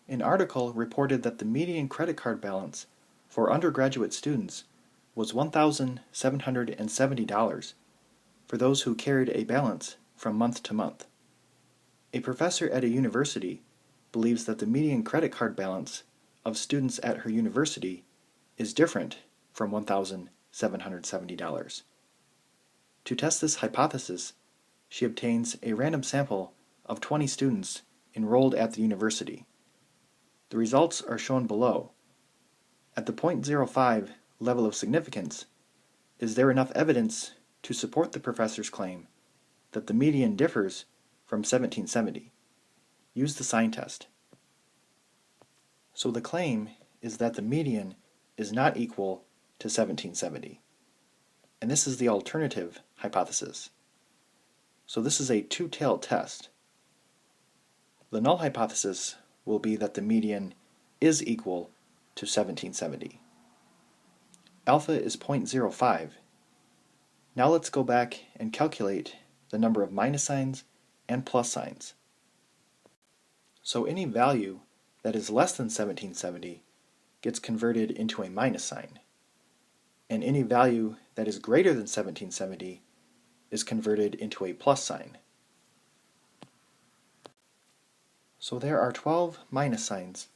An article reported that the median credit card balance for undergraduate students was $1,770 for those who carried a balance from month to month. A professor at a university believes that the median credit card balance of students at her university is different from $1,770. To test this hypothesis, she obtains a random sample of 20 students enrolled at the university. The results are shown below. At the 0.05 level of significance, is there enough evidence to support the professor's claim that the median differs from 1770? Use the sign test. So the claim is that the median is not equal to 1770. And this is the alternative hypothesis. So this is a two-tailed test. The null hypothesis will be that the median is equal to 1770. Alpha is 0.05. Now let's go back and calculate the number of minus signs and plus signs. So any value that is less than 1770 gets converted into a minus sign, and any value that is greater than 1770 is converted into a plus sign. So there are 12 minus signs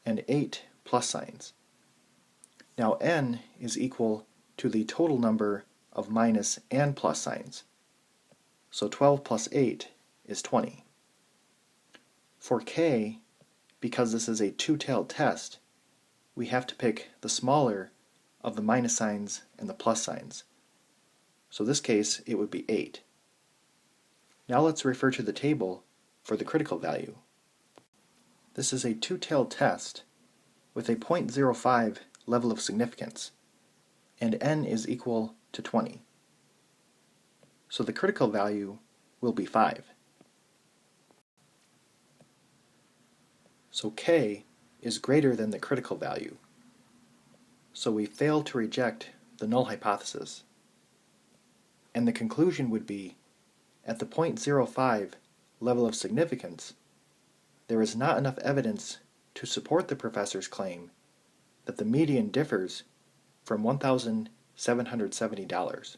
and 8 plus signs. Now n is equal to the total number of minus and plus signs. So 12 plus 8 is 20. For k, because this is a two-tailed test, we have to pick the smaller of the minus signs and the plus signs. So in this case, it would be 8. Now let's refer to the table for the critical value. This is a two-tailed test with a 0.05 level of significance, and n is equal to 20. So the critical value will be 5. So k is greater than the critical value. So we fail to reject the null hypothesis. And the conclusion would be, at the 0.05 level of significance, there is not enough evidence to support the professor's claim that the median differs from $1,770.